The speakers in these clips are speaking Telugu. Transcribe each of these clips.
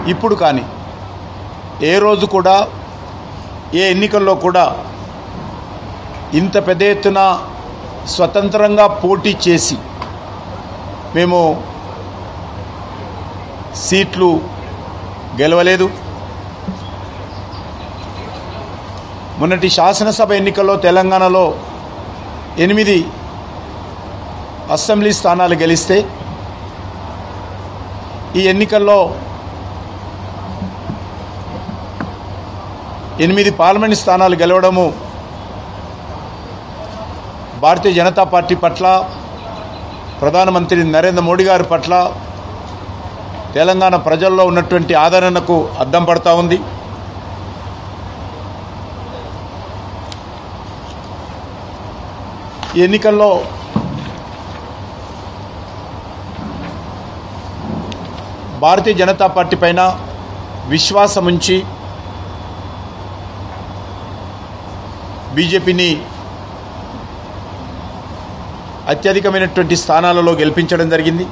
ఇప్పుడు కానీ ఏ రోజు కూడా ఏ ఎన్నికల్లో కూడా ఇంత పెద్ద ఎత్తున స్వతంత్రంగా పోటీ చేసి మేము సీట్లు గెలవలేదు. మొన్నటి శాసనసభ ఎన్నికల్లో తెలంగాణలో 8 అసెంబ్లీ స్థానాలు గెలిస్తే ఈ ఎన్నికల్లో 8 పార్లమెంట్ స్థానాలు గెలవడము భారతీయ జనతా పార్టీ పట్ల, ప్రధానమంత్రి నరేంద్ర మోడీ గారి పట్ల తెలంగాణ ప్రజల్లో ఉన్నటువంటి ఆదరణకు అద్దం పడతా ఉంది. ఈ ఎన్నికల్లో భారతీయ జనతా పార్టీ పైన విశ్వాసం ఉంచి బీజేపీని అత్యధికమైనటువంటి స్థానాలలో గెలిపించడం జరిగింది.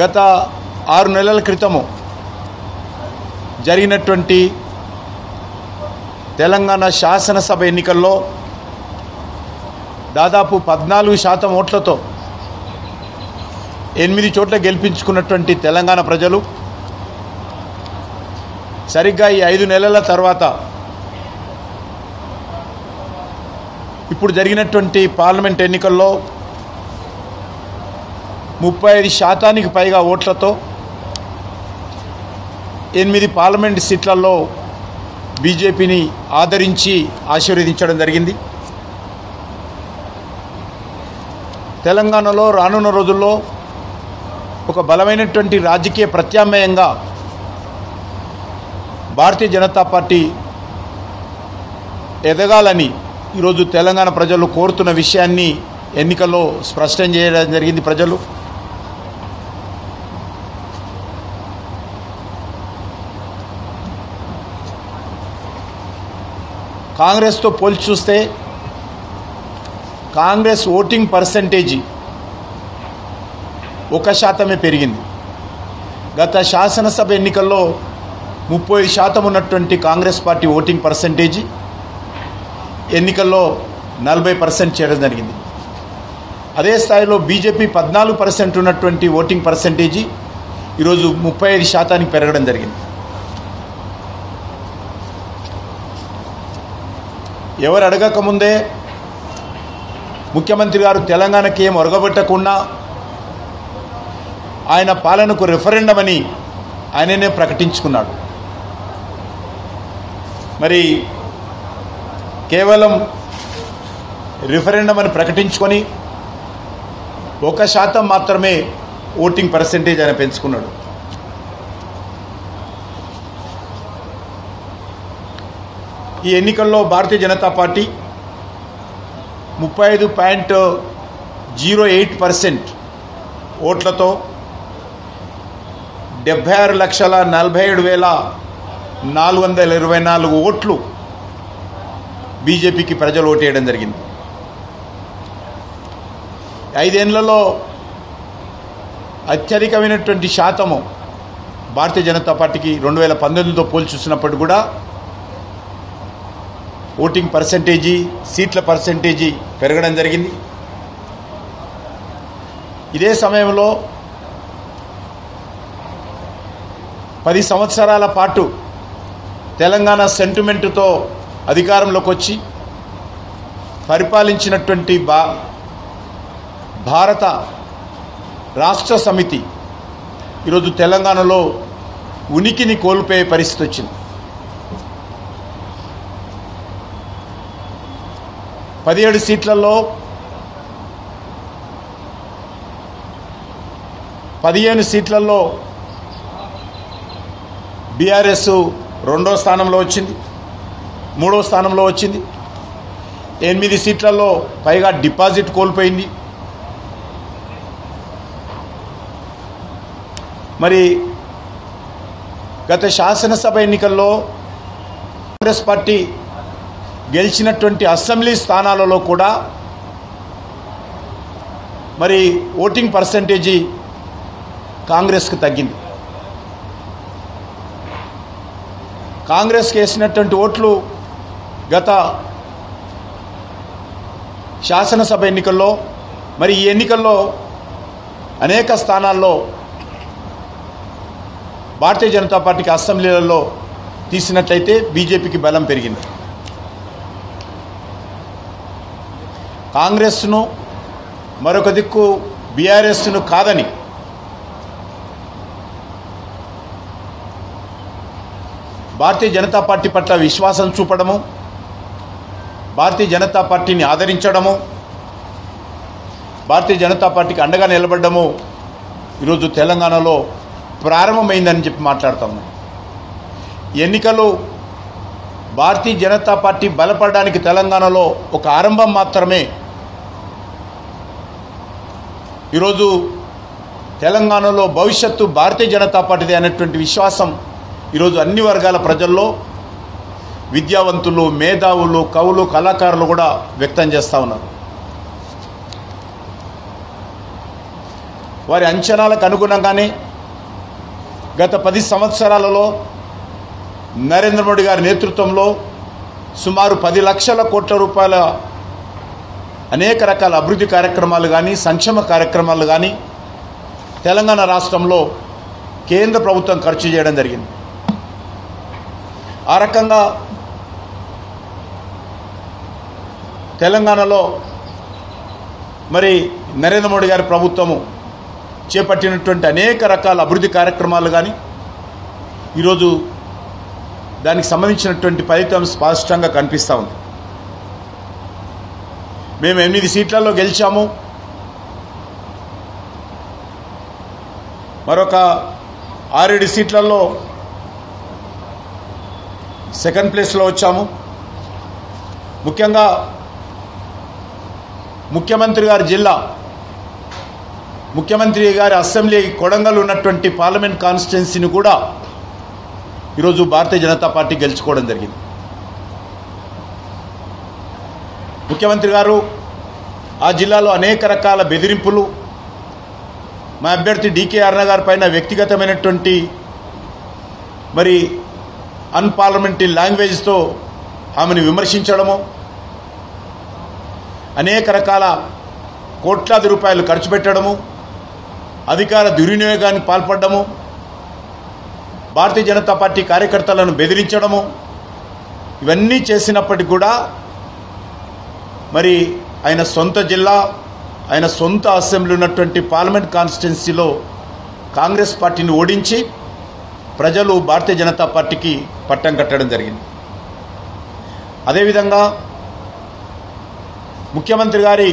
గత 6 నెలల క్రితము జరిగినటువంటి తెలంగాణ శాసనసభ ఎన్నికల్లో దాదాపు 14% ఓట్లతో 8 చోట్ల గెలిపించుకున్నటువంటి తెలంగాణ ప్రజలు సరిగ్గా ఈ 5 నెలల తర్వాత ఇప్పుడు జరిగినటువంటి పార్లమెంట్ ఎన్నికల్లో 35% పైగా ఓట్లతో 8 పార్లమెంట్ సీట్లలో బీజేపీని ఆదరించి ఆశీర్వదించడం జరిగింది. తెలంగాణలో రానున్న రోజుల్లో ఒక బలమైనటువంటి రాజకీయ ప్రత్యామ్నాయంగా భారతీయ జనతా పార్టీ ఎదగాలని ఈరోజు తెలంగాణ ప్రజలు కోరుతున్న విషయాన్ని ఎన్నికల్లో స్పష్టం చేయడం జరిగింది. ప్రజలు కాంగ్రెస్తో పోల్చి చూస్తే కాంగ్రెస్ ఓటింగ్ పర్సంటేజీ 1% పెరిగింది. గత శాసనసభ ఎన్నికల్లో 30% ఉన్నటువంటి కాంగ్రెస్ పార్టీ ఓటింగ్ పర్సంటేజీ ఎన్నికల్లో 40% చేయడం జరిగింది. అదే స్థాయిలో బీజేపీ 14% ఉన్నటువంటి ఓటింగ్ పర్సంటేజీ ఈరోజు 35% పెరగడం జరిగింది. ఎవరు అడగకముందే ముఖ్యమంత్రి గారు తెలంగాణకి ఏం ఒరగబెట్టకుండా ఆయన పాలనకు రెఫరెండం అని ఆయననే ప్రకటించుకున్నాడు. మరి కేవలం రిఫరెండం అని ప్రకటించుకొని 1% మాత్రమే ఓటింగ్ పర్సంటేజ్ ఆయన పెంచుకున్నాడు. ఈ ఎన్నికల్లో భారతీయ జనతా పార్టీ 35.08% ఓట్లతో 76,47,424 ఓట్లు బీజేపీకి ప్రజలు ఓటేయడం జరిగింది. 5 ఏళ్లలో అత్యధికమైనటువంటి శాతము భారతీయ జనతా పార్టీకి 2019తో పోల్చి చూసినప్పుడు కూడా ఓటింగ్ పర్సంటేజీ, సీట్ల పర్సంటేజీ పెరగడం జరిగింది. ఇదే సమయంలో 10 సంవత్సరాల పాటు తెలంగాణ సెంటిమెంటుతో అధికారంలోకి వచ్చి పరిపాలించినటువంటి భారత రాష్ట్ర సమితి ఈరోజు తెలంగాణలో ఉనికిని కోల్పోయే పరిస్థితి వచ్చింది. 17 సీట్లలో 15 సీట్లలో బీఆర్ఎస్ 2వ స్థానంలో వచ్చింది, 3వ స్థానంలో వచ్చింది. 8 సీట్లలో పైగా డిపాజిట్ కోల్పోయింది. మరి గత శాసనసభ ఎన్నికల్లో కాంగ్రెస్ పార్టీ గెలిచినటువంటి అసెంబ్లీ స్థానాలలో కూడా మరి ఓటింగ్ పర్సంటేజీ కాంగ్రెస్కు తగ్గింది. కాంగ్రెస్కి వేసినటువంటి ఓట్లు గత శాసనసభ ఎన్నికల్లో మరి ఈ ఎన్నికల్లో అనేక స్థానాల్లో భారతీయ జనతా పార్టీకి అసెంబ్లీలలో తీసినట్లయితే బీజేపీకి బలం పెరిగింది. కాంగ్రెస్ను మరొక దిక్కు బీఆర్ఎస్ను కాదని భారతీయ జనతా పార్టీ పట్ల విశ్వాసం చూపడము, భారతీయ జనతా పార్టీని ఆదరించడము, భారతీయ జనతా పార్టీకి అండగా నిలబడ్డము ఈరోజు తెలంగాణలో ప్రారంభమైందని చెప్పి మాట్లాడుతాము. ఎన్నికలు భారతీయ జనతా పార్టీ బలపడడానికి తెలంగాణలో ఒక ఆరంభం మాత్రమే. ఈరోజు తెలంగాణలో భవిష్యత్తు భారతీయ జనతా పార్టీదే అనేటువంటి విశ్వాసం ఈరోజు అన్ని వర్గాల ప్రజల్లో విద్యావంతులు, మేధావులు, కవులు, కళాకారులు కూడా వ్యక్తం చేస్తూ ఉన్నారు. వారి అంచనాలకు అనుగుణంగానే గత 10 సంవత్సరాలలో నరేంద్ర మోడీ గారి నేతృత్వంలో సుమారు 10 లక్షల కోట్ల రూపాయల అనేక రకాల అభివృద్ధి కార్యక్రమాలు కానీ, సంక్షేమ కార్యక్రమాలు కానీ తెలంగాణ రాష్ట్రంలో కేంద్ర ప్రభుత్వం ఖర్చు చేయడం జరిగింది. ఆ రకంగా తెలంగాణలో మరి నరేంద్ర మోడీ గారి ప్రభుత్వము చేపట్టినటువంటి అనేక రకాల అభివృద్ధి కార్యక్రమాలు కానీ ఈరోజు దానికి సంబంధించినటువంటి ఫలితం స్పష్టంగా కనిపిస్తూ ఉంది. మేము 8 సీట్లలో గెలిచాము, మరొక 6-7 సీట్లలో సెకండ్ ప్లేస్లో వచ్చాము. ముఖ్యంగా ముఖ్యమంత్రి గారి జిల్లా, ముఖ్యమంత్రి గారి అసెంబ్లీ కొడంగల్ ఉన్నటువంటి పార్లమెంట్ కాన్స్టిట్యున్సీని కూడా ఈరోజు భారతీయ జనతా పార్టీ గెలుచుకోవడం జరిగింది. ముఖ్యమంత్రి గారు ఆ జిల్లాలో అనేక రకాల బెదిరింపులు, మా అభ్యర్థి డీకే అరుణ గారి పైన వ్యక్తిగతమైనటువంటి మరి అన్పార్లమెంటరీ లాంగ్వేజ్తో ఆమెను విమర్శించడము, అనేక రకాల కోట్లాది రూపాయలు ఖర్చు పెట్టడము, అధికార దుర్వినియోగానికి పాల్పడము, భారతీయ జనతా పార్టీ కార్యకర్తలను బెదిరించడము, ఇవన్నీ చేసినప్పటికీ కూడా మరి ఆయన సొంత జిల్లా, ఆయన సొంత అసెంబ్లీ ఉన్నటువంటి పార్లమెంట్ కాన్స్టిట్యున్సీలో కాంగ్రెస్ పార్టీని ఓడించి ప్రజలు భారతీయ జనతా పార్టీకి పట్టం కట్టడం జరిగింది. అదేవిధంగా ముఖ్యమంత్రి గారి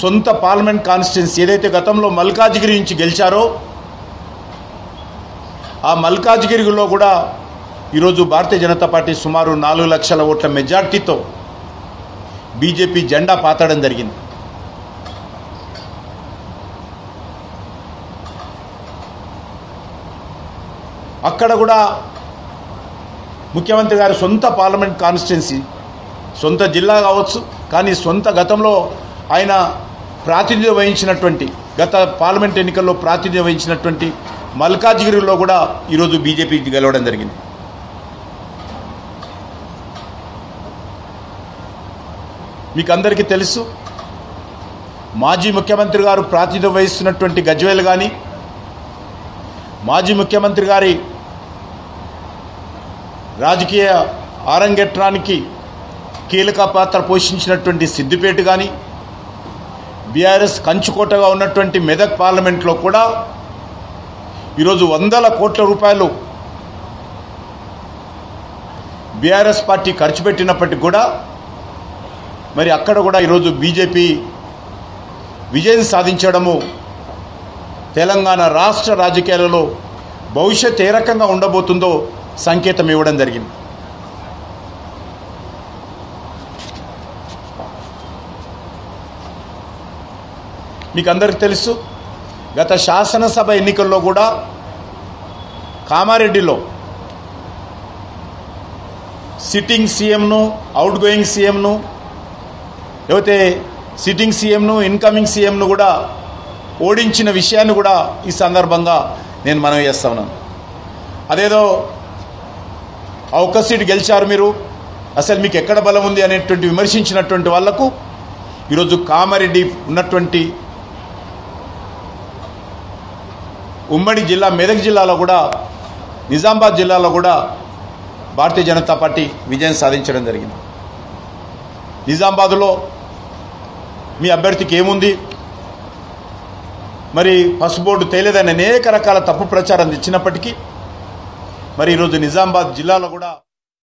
సొంత పార్లమెంట్ కాన్స్టిట్యున్సీ ఏదైతే గతంలో మల్కాజ్గిరి నుంచి గెలిచారో ఆ మల్కాజ్గిరిలో కూడా ఈరోజు భారతీయ జనతా పార్టీ సుమారు 4 లక్షల ఓట్ల మెజార్టీతో బీజేపీ జెండా పాతడం జరిగింది. అక్కడ కూడా ముఖ్యమంత్రి గారి సొంత పార్లమెంట్ కాన్స్టిట్యున్సీ, సొంత జిల్లా కావచ్చు, కానీ సొంత గతంలో ఆయన ప్రాతినిధ్యం వహించినటువంటి, గత పార్లమెంట్ ఎన్నికల్లో ప్రాతినిధ్యం వహించినటువంటి మల్కాజ్గిరిలో కూడా ఈరోజు బీజేపీ గెలవడం జరిగింది. మీకు అందరికీ తెలుసు, మాజీ ముఖ్యమంత్రి గారు ప్రాతినిధ్యం వహిస్తున్నటువంటి గజ్వేల్ కానీ, మాజీ ముఖ్యమంత్రి గారి రాజకీయ ఆరంగేట్రానికి కీలక పాత్ర పోషించినటువంటి సిద్దిపేట కానీ, బీఆర్ఎస్ కంచుకోటగా ఉన్నటువంటి మెదక్ పార్లమెంట్లో కూడా ఈరోజు 100 కోట్ల రూపాయలు బీఆర్ఎస్ పార్టీ ఖర్చు పెట్టినప్పటికీ కూడా మరి అక్కడ కూడా ఈరోజు బీజేపీ విజయం సాధించడము తెలంగాణ రాష్ట్ర రాజకీయాలలో భవిష్యత్ ఏ రకంగా ఉండబోతుందో సంకేతం ఇవ్వడం జరిగింది. మీకు అందరికీ తెలుసు, గత శాసనసభ ఎన్నికల్లో కూడా కామారెడ్డిలో సిట్టింగ్ సీఎంను, అవుట్ గోయింగ్ సీఎంను, లేకపోతే సిట్టింగ్ సీఎంను, ఇన్కమింగ్ సీఎంను కూడా ఓడించిన విషయాన్ని కూడా ఈ సందర్భంగా నేను మనవి చేస్తా ఉన్నాను. అదేదో ఆ ఒక్క సీటు గెలిచారు మీరు, అసలు మీకు ఎక్కడ బలం ఉంది అనేటువంటి విమర్శించినటువంటి వాళ్లకు ఈరోజు కామారెడ్డి ఉన్నటువంటి ఉమ్మడి జిల్లా మెదక్ జిల్లాలో కూడా, నిజామాబాద్ జిల్లాలో కూడా భారతీయ జనతా పార్టీ విజయం సాధించడం జరిగింది. నిజామాబాద్లో మీ అభ్యర్థికి ఏముంది, మరి పసుపు బోర్డు తేలేదని అనేక రకాల తప్పు ప్రచారం ఇచ్చినప్పటికీ మరి ఈరోజు నిజామాబాద్ జిల్లాలో కూడా